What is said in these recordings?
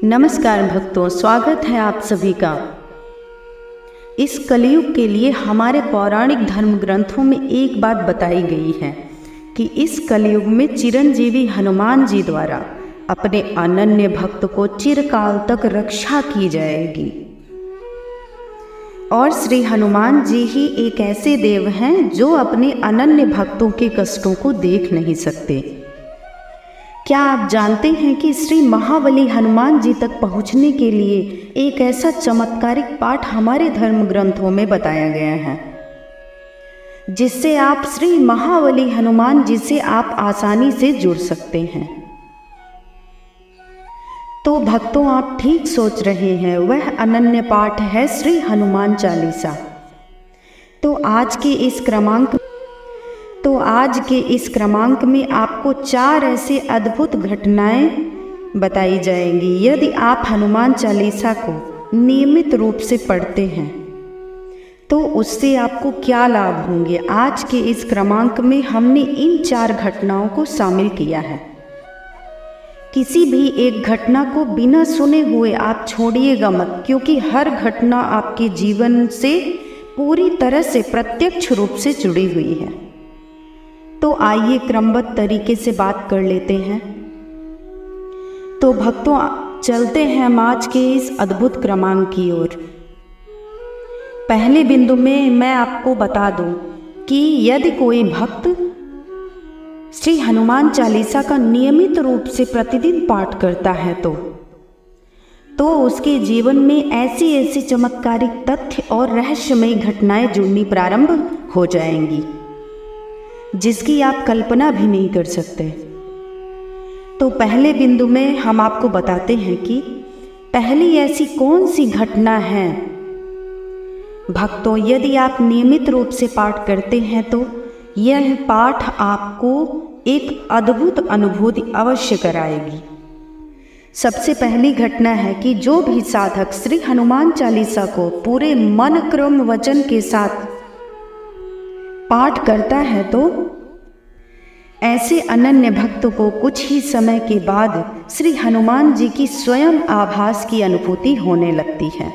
नमस्कार भक्तों, स्वागत है आप सभी का। इस कलयुग के लिए हमारे पौराणिक धर्म ग्रंथों में एक बात बताई गई है कि इस कलयुग में चिरंजीवी हनुमान जी द्वारा अपने अनन्य भक्त को चिरकाल तक रक्षा की जाएगी। और श्री हनुमान जी ही एक ऐसे देव हैं जो अपने अनन्य भक्तों के कष्टों को देख नहीं सकते। क्या आप जानते हैं कि श्री महाबली हनुमान जी तक पहुंचने के लिए एक ऐसा चमत्कारिक पाठ हमारे धर्म ग्रंथों में बताया गया है, जिससे आप श्री महाबली हनुमान जी से आप आसानी से जुड़ सकते हैं। तो भक्तों, आप ठीक सोच रहे हैं, वह अनन्य पाठ है श्री हनुमान चालीसा। तो आज के इस क्रमांक में आपको 4 ऐसे अद्भुत घटनाएं बताई जाएंगी। यदि आप हनुमान चालीसा को नियमित रूप से पढ़ते हैं तो उससे आपको क्या लाभ होंगे, आज के इस क्रमांक में हमने इन 4 घटनाओं को शामिल किया है। किसी भी एक घटना को बिना सुने हुए आप छोड़िएगा मत, क्योंकि हर घटना आपके जीवन से पूरी तरह से प्रत्यक्ष रूप से जुड़ी हुई है। तो आइए क्रमबद्ध तरीके से बात कर लेते हैं। तो भक्तों, चलते हैं हम आज के इस अद्भुत क्रमांक की ओर। पहले बिंदु में मैं आपको बता दूं कि यदि कोई भक्त श्री हनुमान चालीसा का नियमित रूप से प्रतिदिन पाठ करता है तो उसके जीवन में ऐसी चमत्कारिक तथ्य और रहस्यमयी घटनाएं जुड़नी प्रारंभ हो जाएंगी, जिसकी आप कल्पना भी नहीं कर सकते। तो पहले बिंदु में हम आपको बताते हैं कि पहली ऐसी कौन सी घटना है। भक्तों, यदि आप नियमित रूप से पाठ करते हैं तो यह पाठ आपको एक अद्भुत अनुभूति अवश्य कराएगी। सबसे पहली घटना है कि जो भी साधक श्री हनुमान चालीसा को पूरे मन क्रम वचन के साथ पाठ करता है तो ऐसे अनन्य भक्त को कुछ ही समय के बाद श्री हनुमान जी की स्वयं आभास की अनुभूति होने लगती है।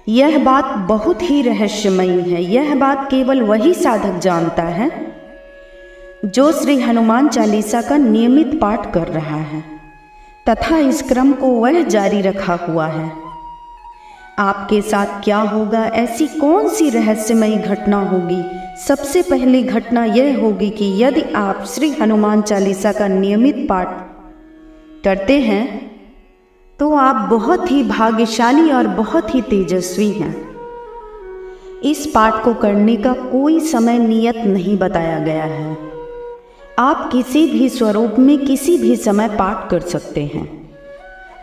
यह बात बहुत ही रहस्यमयी है। यह बात केवल वही साधक जानता है जो श्री हनुमान चालीसा का नियमित पाठ कर रहा है तथा इस क्रम को वह जारी रखा हुआ है। आपके साथ क्या होगा, ऐसी कौन सी रहस्यमयी घटना होगी? सबसे पहली घटना यह होगी कि यदि आप श्री हनुमान चालीसा का नियमित पाठ करते हैं तो आप बहुत ही भाग्यशाली और बहुत ही तेजस्वी हैं। इस पाठ को करने का कोई समय नियत नहीं बताया गया है। आप किसी भी स्वरूप में किसी भी समय पाठ कर सकते हैं,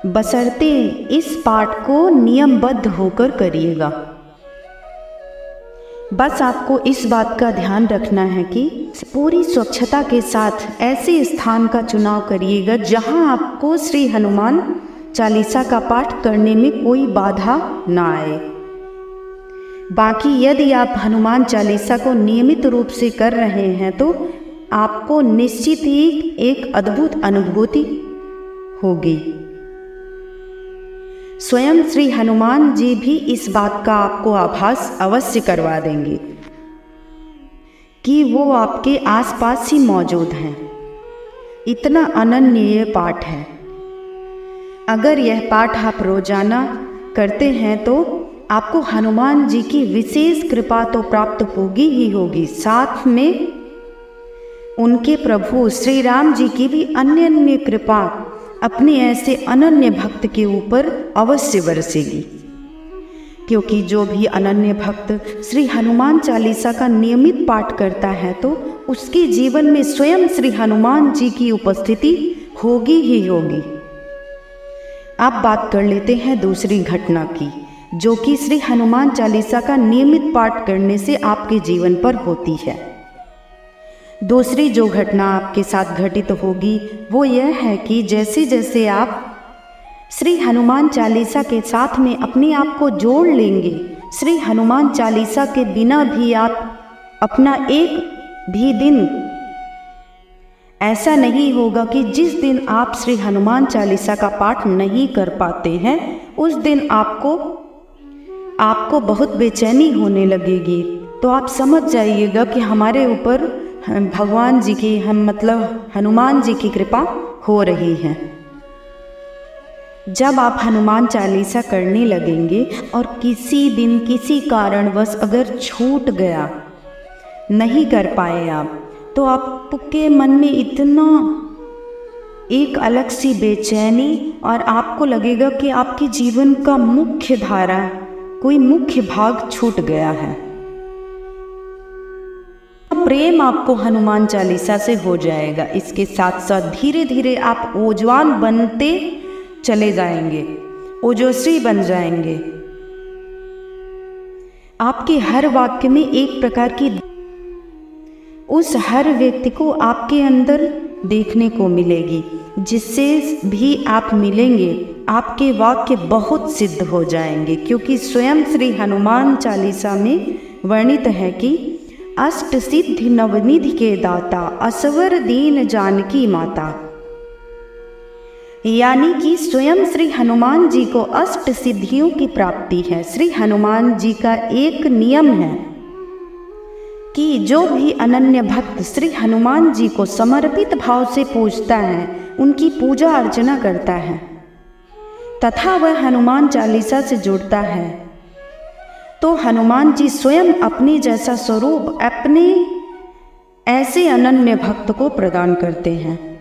बशर्ते इस पाठ को नियमबद्ध होकर करिएगा। बस आपको इस बात का ध्यान रखना है कि पूरी स्वच्छता के साथ ऐसे स्थान का चुनाव करिएगा जहां आपको श्री हनुमान चालीसा का पाठ करने में कोई बाधा ना आए। बाकी यदि आप हनुमान चालीसा को नियमित रूप से कर रहे हैं तो आपको निश्चित ही एक अद्भुत अनुभूति होगी। स्वयं श्री हनुमान जी भी इस बात का आपको आभास अवश्य करवा देंगे कि वो आपके आसपास ही मौजूद हैं। इतना अनन्य ये पाठ है। अगर यह पाठ आप रोजाना करते हैं तो आपको हनुमान जी की विशेष कृपा तो प्राप्त होगी ही होगी, साथ में उनके प्रभु श्री राम जी की भी अन्य कृपा अपने ऐसे अनन्य भक्त के ऊपर अवश्य बरसेगी। क्योंकि जो भी अनन्य भक्त श्री हनुमान चालीसा का नियमित पाठ करता है तो उसके जीवन में स्वयं श्री हनुमान जी की उपस्थिति होगी ही होगी। अब बात कर लेते हैं दूसरी घटना की, जो कि श्री हनुमान चालीसा का नियमित पाठ करने से आपके जीवन पर होती है। दूसरी जो घटना आपके साथ घटित होगी वो यह है कि जैसे जैसे आप श्री हनुमान चालीसा के साथ में अपने आप को जोड़ लेंगे, श्री हनुमान चालीसा के बिना भी आप अपना एक भी दिन ऐसा नहीं होगा कि जिस दिन आप श्री हनुमान चालीसा का पाठ नहीं कर पाते हैं उस दिन आपको बहुत बेचैनी होने लगेगी। तो आप समझ जाइएगा कि हमारे ऊपर भगवान जी की हनुमान जी की कृपा हो रही है। जब आप हनुमान चालीसा करने लगेंगे और किसी दिन किसी कारणवश अगर छूट गया, नहीं कर पाए आप, तो आपके मन में इतना एक अलग सी बेचैनी और आपको लगेगा कि आपके जीवन का मुख्य धारा, कोई मुख्य भाग छूट गया है। प्रेम आपको हनुमान चालीसा से हो जाएगा। इसके साथ साथ धीरे धीरे आप ओजवान बनते चले जाएंगे, ओजस्वी बन जाएंगे। आपके हर वाक्य में एक प्रकार की उस हर व्यक्ति को आपके अंदर देखने को मिलेगी। जिससे भी आप मिलेंगे आपके वाक्य बहुत सिद्ध हो जाएंगे, क्योंकि स्वयं श्री हनुमान चालीसा में वर्णित है कि अष्ट सिद्धि नवनिधि के दाता, असवर दीन जानकी माता। यानी कि स्वयं श्री हनुमान जी को अष्ट सिद्धियों की प्राप्ति है। श्री हनुमान जी का एक नियम है कि जो भी अनन्य भक्त श्री हनुमान जी को समर्पित भाव से पूजता है, उनकी पूजा अर्चना करता है तथा वह हनुमान चालीसा से जुड़ता है, तो हनुमान जी स्वयं अपने जैसा स्वरूप अपने ऐसे अनन्य भक्त को प्रदान करते हैं।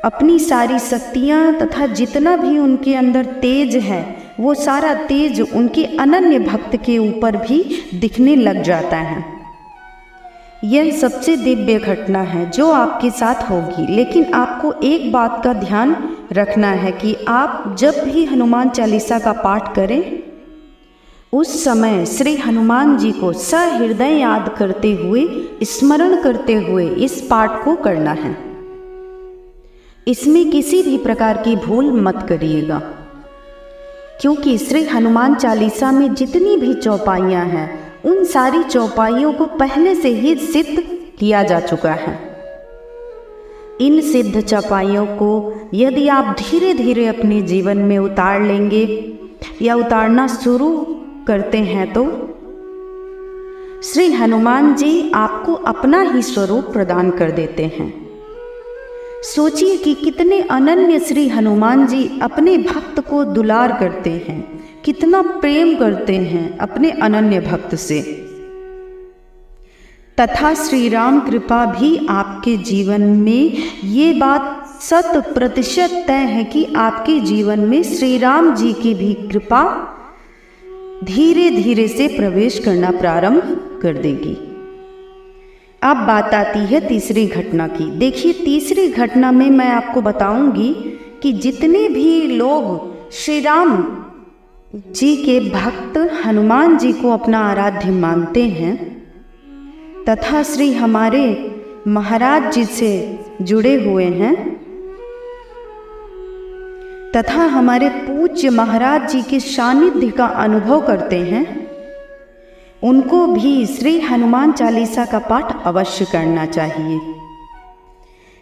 अपनी सारी शक्तियाँ तथा जितना भी उनके अंदर तेज है, वो सारा तेज उनके अनन्य भक्त के ऊपर भी दिखने लग जाता है। यह सबसे दिव्य घटना है जो आपके साथ होगी। लेकिन आपको एक बात का ध्यान रखना है कि आप जब भी हनुमान चालीसा का पाठ करें, उस समय श्री हनुमान जी को सहृदय याद करते हुए, स्मरण करते हुए इस पाठ को करना है। इसमें किसी भी प्रकार की भूल मत करिएगा, क्योंकि श्री हनुमान चालीसा में जितनी भी चौपाइयाँ हैं, उन सारी चौपाइयों को पहले से ही सिद्ध किया जा चुका है। इन सिद्ध चौपाइयों को यदि आप धीरे धीरे अपने जीवन में उतार लेंगे या उतारना शुरू करते हैं, तो श्री हनुमान जी आपको अपना ही स्वरूप प्रदान कर देते हैं। सोचिए कि कितने अनन्य श्री हनुमान जी अपने भक्त को दुलार करते हैं, कितना प्रेम करते हैं अपने अनन्य भक्त से। तथा श्री राम कृपा भी आपके जीवन में, ये बात 100% तय है कि आपके जीवन में श्री राम जी की भी कृपा धीरे धीरे से प्रवेश करना प्रारंभ कर देगी। अब बात आती है तीसरी घटना की। देखिए, तीसरी घटना में मैं आपको बताऊंगी कि जितने भी लोग श्री राम जी के भक्त हनुमान जी को अपना आराध्य मानते हैं तथा श्री हमारे महाराज जी से जुड़े हुए हैं तथा हमारे पूज्य महाराज जी के सानिध्य का अनुभव करते हैं, उनको भी श्री हनुमान चालीसा का पाठ अवश्य करना चाहिए।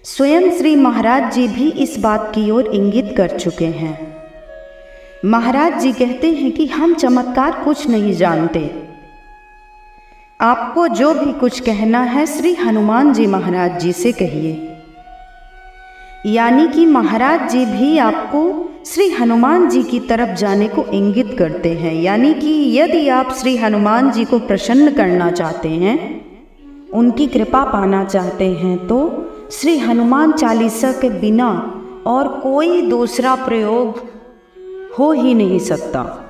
स्वयं श्री महाराज जी भी इस बात की ओर इंगित कर चुके हैं। महाराज जी कहते हैं कि हम चमत्कार कुछ नहीं जानते, आपको जो भी कुछ कहना है श्री हनुमान जी महाराज जी से कहिए। यानी कि महाराज जी भी आपको श्री हनुमान जी की तरफ जाने को इंगित करते हैं। यानी कि यदि आप श्री हनुमान जी को प्रसन्न करना चाहते हैं, उनकी कृपा पाना चाहते हैं, तो श्री हनुमान चालीसा के बिना और कोई दूसरा प्रयोग हो ही नहीं सकता।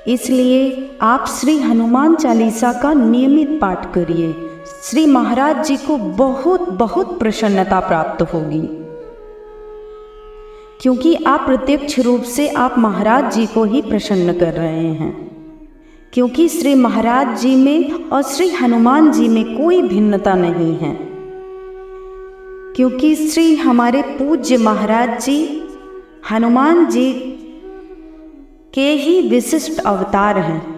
इसलिए आप श्री हनुमान चालीसा का नियमित पाठ करिए। श्री महाराज जी को बहुत बहुत प्रसन्नता प्राप्त होगी, क्योंकि आप प्रत्यक्ष रूप से आप महाराज जी को ही प्रसन्न कर रहे हैं। क्योंकि श्री महाराज जी में और श्री हनुमान जी में कोई भिन्नता नहीं है, क्योंकि श्री हमारे पूज्य महाराज जी हनुमान जी के ही विशिष्ट अवतार हैं।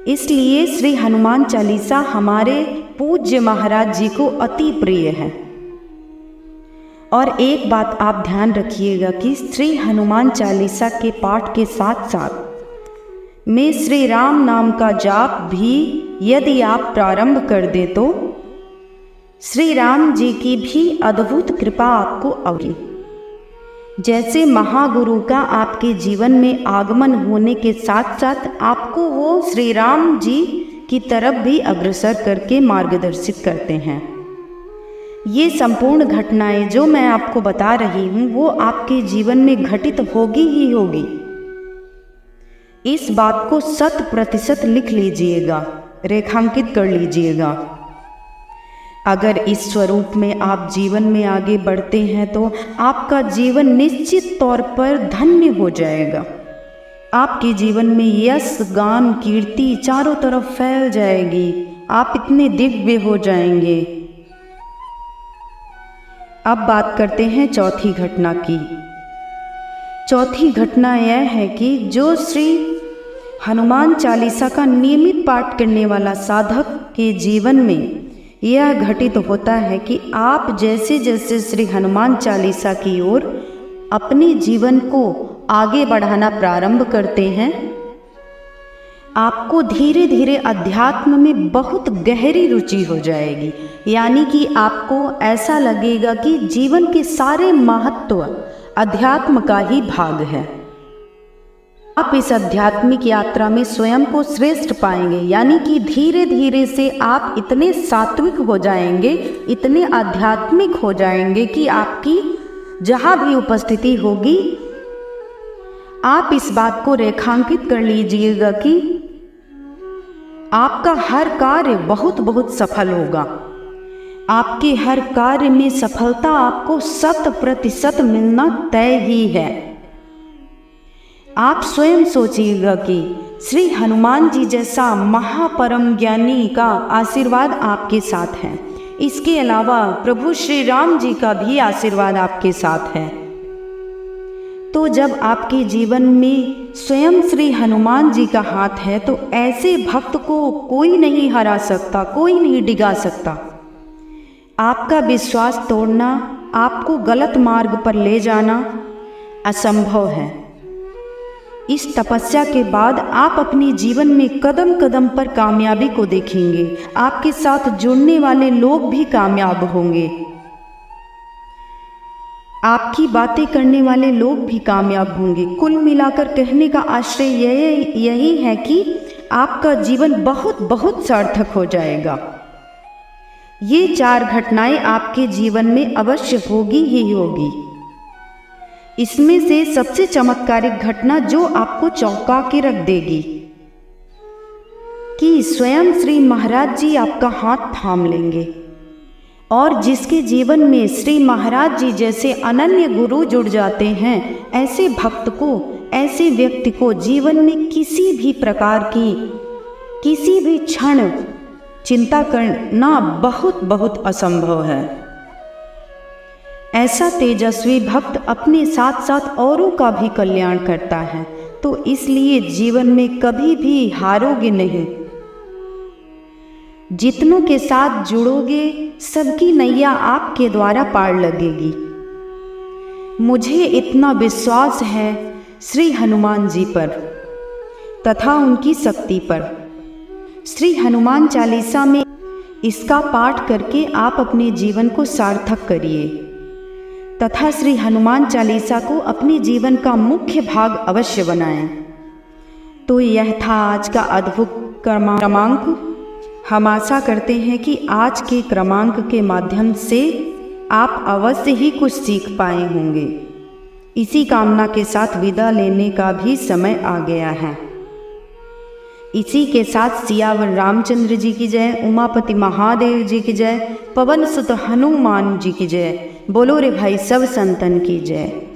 इसलिए श्री हनुमान चालीसा हमारे पूज्य महाराज जी को अति प्रिय है। और एक बात आप ध्यान रखिएगा कि श्री हनुमान चालीसा के पाठ के साथ साथ में श्री राम नाम का जाप भी यदि आप प्रारंभ कर दे तो श्री राम जी की भी अद्भुत कृपा आपको होगी। जैसे महागुरु का आपके जीवन में आगमन होने के साथ साथ आपको वो श्री राम जी की तरफ भी अग्रसर करके मार्गदर्शित करते हैं। ये संपूर्ण घटनाएं जो मैं आपको बता रही हूँ वो आपके जीवन में घटित होगी ही होगी। इस बात को 100% लिख लीजिएगा, रेखांकित कर लीजिएगा। अगर इस स्वरूप में आप जीवन में आगे बढ़ते हैं तो आपका जीवन निश्चित तौर पर धन्य हो जाएगा। आपके जीवन में यश गान कीर्ति चारों तरफ फैल जाएगी। आप इतने दिव्य हो जाएंगे। अब बात करते हैं चौथी घटना की। चौथी घटना यह है कि जो श्री हनुमान चालीसा का नियमित पाठ करने वाला साधक के जीवन में यह घटित होता है कि आप जैसे जैसे श्री हनुमान चालीसा की ओर अपने जीवन को आगे बढ़ाना प्रारंभ करते हैं, आपको धीरे धीरे अध्यात्म में बहुत गहरी रुचि हो जाएगी। यानी कि आपको ऐसा लगेगा कि जीवन के सारे महत्व अध्यात्म का ही भाग है। आप इस आध्यात्मिक यात्रा में स्वयं को श्रेष्ठ पाएंगे। यानी कि धीरे धीरे से आप इतने सात्विक हो जाएंगे, इतने आध्यात्मिक हो जाएंगे कि आपकी जहाँ भी उपस्थिति होगी आप इस बात को रेखांकित कर लीजिएगा कि आपका हर कार्य बहुत बहुत सफल होगा। आपके हर कार्य में सफलता आपको 100% मिलना तय ही है। आप स्वयं सोचिएगा कि श्री हनुमान जी जैसा महापरम ज्ञानी का आशीर्वाद आपके साथ है। इसके अलावा प्रभु श्री राम जी का भी आशीर्वाद आपके साथ है। तो जब आपके जीवन में स्वयं श्री हनुमान जी का हाथ है तो ऐसे भक्त को कोई नहीं हरा सकता, कोई नहीं डिगा सकता। आपका विश्वास तोड़ना, आपको गलत मार्ग पर ले जाना असंभव है। इस तपस्या के बाद आप अपने जीवन में कदम कदम पर कामयाबी को देखेंगे। आपके साथ जुड़ने वाले लोग भी कामयाब होंगे। आपकी बातें करने वाले लोग भी कामयाब होंगे। कुल मिलाकर कहने का आश्रय यही है कि आपका जीवन बहुत बहुत सार्थक हो जाएगा। ये 4 घटनाएं आपके जीवन में अवश्य होगी ही होगी। इसमें से सबसे चमत्कारिक घटना जो आपको चौंका के रख देगी कि स्वयं श्री महाराज जी आपका हाथ थाम लेंगे और जिसके जीवन में श्री महाराज जी जैसे अनन्य गुरु जुड़ जाते हैं, ऐसे भक्त को, ऐसे व्यक्ति को जीवन में किसी भी प्रकार की किसी भी क्षण चिंता करना बहुत बहुत असंभव है। ऐसा तेजस्वी भक्त अपने साथ साथ औरों का भी कल्याण करता है। तो इसलिए जीवन में कभी भी हारोगे नहीं। जितनों के साथ जुड़ोगे सबकी नैया आपके द्वारा पार लगेगी। मुझे इतना विश्वास है श्री हनुमान जी पर तथा उनकी शक्ति पर। श्री हनुमान चालीसा में इसका पाठ करके आप अपने जीवन को सार्थक करिए तथा श्री हनुमान चालीसा को अपने जीवन का मुख्य भाग अवश्य बनाएं। तो यह था आज का अद्भुत क्रमांक। हम आशा करते हैं कि आज के क्रमांक के माध्यम से आप अवश्य ही कुछ सीख पाए होंगे। इसी कामना के साथ विदा लेने का भी समय आ गया है। इसी के साथ सियावर रामचंद्र जी की जय, उमापति महादेव जी की जय, पवन सुत हनुमान जी की जय। बोलो रे भाई सब संतन की जय।